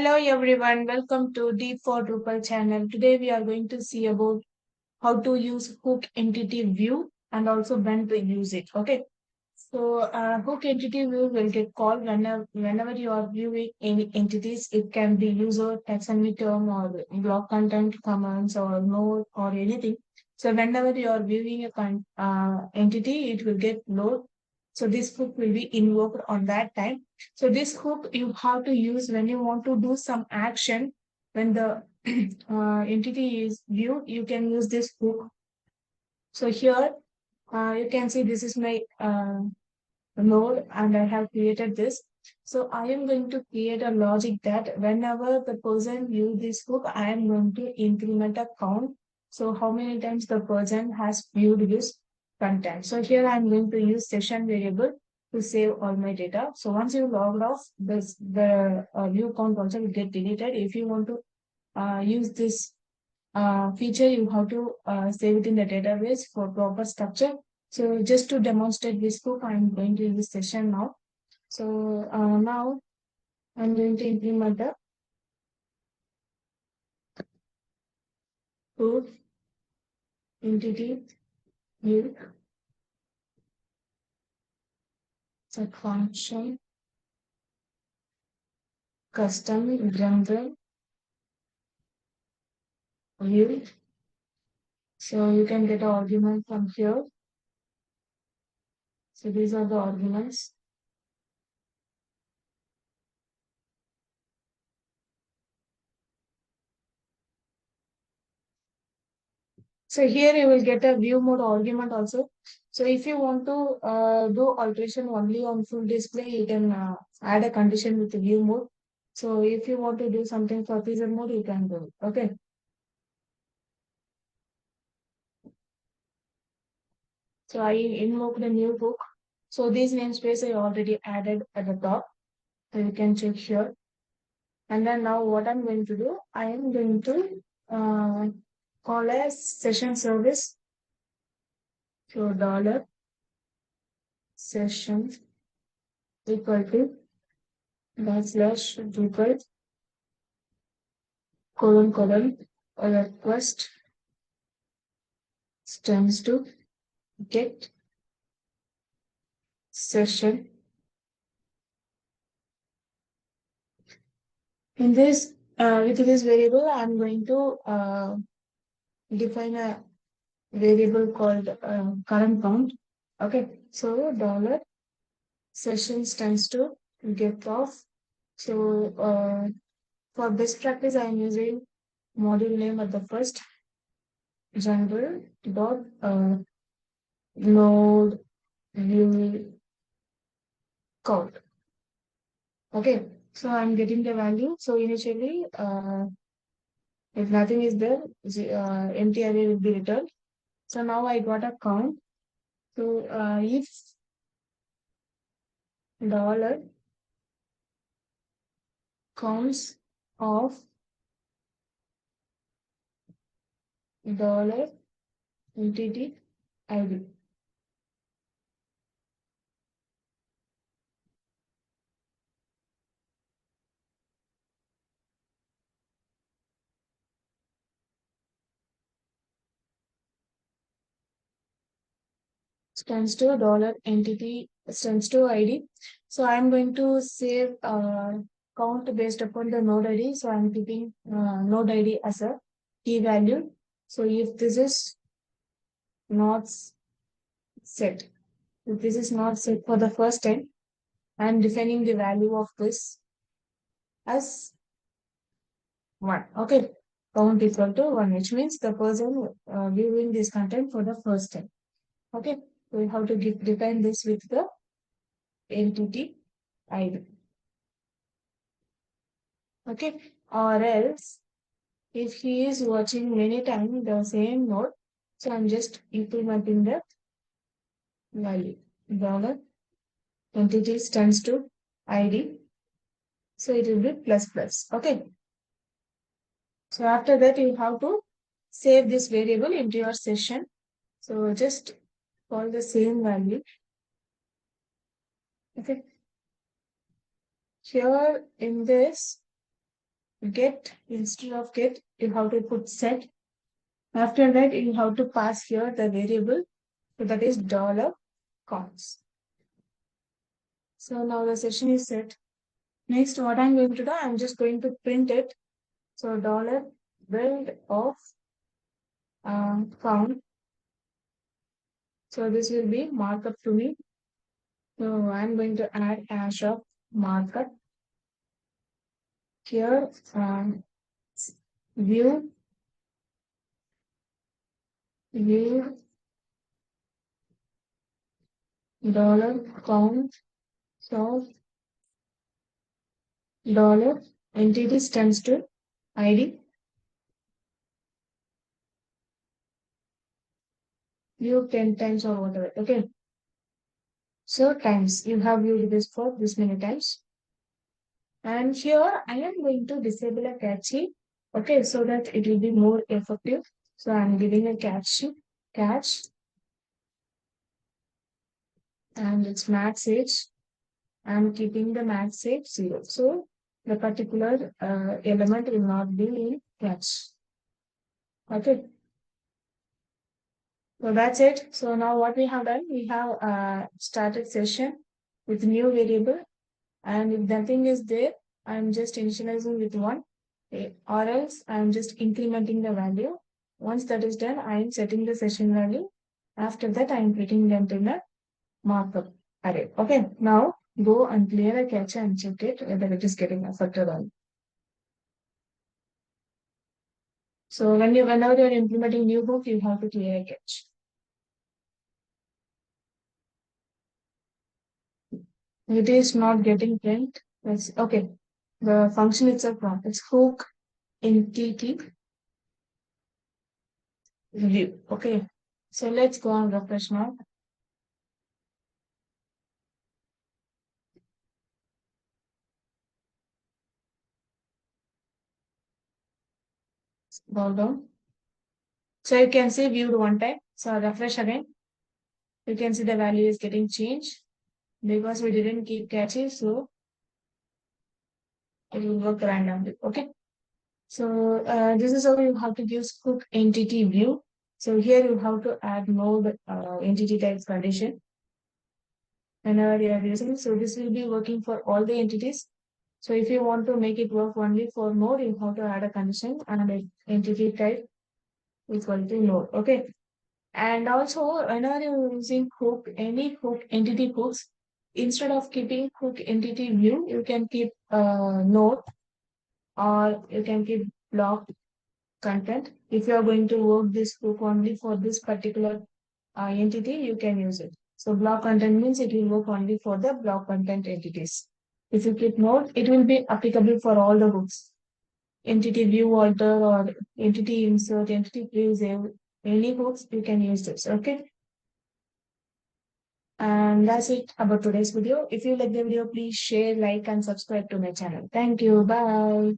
Hello everyone, welcome to D4Drupal channel. Today we are going to see about how to use hook entity view and also when to use it. Okay, so hook entity view will get called whenever you are viewing any entities. It can be user, taxonomy term, or block content, commands, or node, or anything. So whenever you are viewing a entity, it will get load. So this hook will be invoked on that time. So this hook you have to use when you want to do some action. When the entity is viewed, you can use this hook. So here you can see this is my node and I have created this. So I am going to create a logic that whenever the person views this hook, I am going to increment a count. So how many times the person has viewed this content. So here I am going to use session variable to save all my data. So once you logged off, the view count also will get deleted. If you want to use this feature, you have to save it in the database for proper structure. So just to demonstrate this hook, I'm going to use this session now. So now I'm going to implement the hook entity view set function custom general view. So you can get an argument from here. So these are the arguments. So here you will get a view mode argument also. So if you want to do alteration only on full display, you can add a condition with the view mode. So if you want to do something for teaser mode, you can do it. Okay. So I invoke the new book. So these namespace I already added at the top. So you can check here. And then now what I'm going to do, I am going to call as session service. So dollar session equal to backslash Drupal colon a request stands to get session. In this, with this variable, I'm going to define a variable called current count. Okay, so dollar session stands to get off. So for best practice, I'm using module name at the first general dot node view count. Okay, so I'm getting the value. So initially, if nothing is there, empty array will be returned. So now I got a count. So if dollar counts of dollar entity ID. Stands to dollar entity stands to ID. So I'm going to save count based upon the node ID. So I'm keeping node ID as a key value. So if this is not set, if this is not set for the first time, I'm defining the value of this as 1. Okay, count equal to 1, which means the person viewing this content for the first time. Okay, so we have to define this with the entity ID. Okay, or else if he is watching many times the same node, so I'm just implementing the value. Dollar entity stands to ID, so it will be plus plus. Okay, so after that you have to save this variable into your session. So just call the same value. Okay, here in this get, instead of get, you have to put set. After that, you have to pass here the variable, so that is dollar counts. So now the session is set. Next, what I'm going to do, I'm just going to print it. So dollar build of count. So this will be markup to me. So I'm going to add hash of markup here. View view dollar count. So dollar entity stands to ID. View 10 times or whatever. Okay. So times. You have viewed this for this many times. And here I am going to disable a cache. Okay, so that it will be more effective. So I'm giving a cache and its max age. I'm keeping the max age 0. So the particular element will not be in cache. Okay. So that's it. So now what we have done, we have started session with new variable, and if nothing is there, I'm just initializing with one, okay, or else I'm just incrementing the value. Once that is done, I am setting the session value. After that, I am putting them in a markup array. Okay, now go and clear a cache and check it whether it is getting affected or not. So whenever you're implementing new hook, you have to clear a cache. It is not getting print. That's okay. The function itself wrong. It's hook entity view. Okay. So let's go and refresh now. Scroll down. So you can see viewed one time. So refresh again. You can see the value is getting changed because we didn't keep caches, so it will work randomly. Okay. So this is how you have to use hook entity view. So here you have to add node entity types condition whenever you are using. So this will be working for all the entities. So if you want to make it work only for node, you have to add a condition and an entity type equal to node. Okay. And also, whenever you're using hook, any hook entity hooks, instead of keeping hook entity view, you can keep node, or you can keep block content. If you are going to work this hook only for this particular entity, you can use it. So block content means it will work only for the block content entities. If you keep node, it will be applicable for all the hooks. Entity view alter or entity insert, entity preserve, any hooks, you can use this. Okay. And that's it about today's video. If you like the video, please share, like, and subscribe to my channel. Thank you. Bye.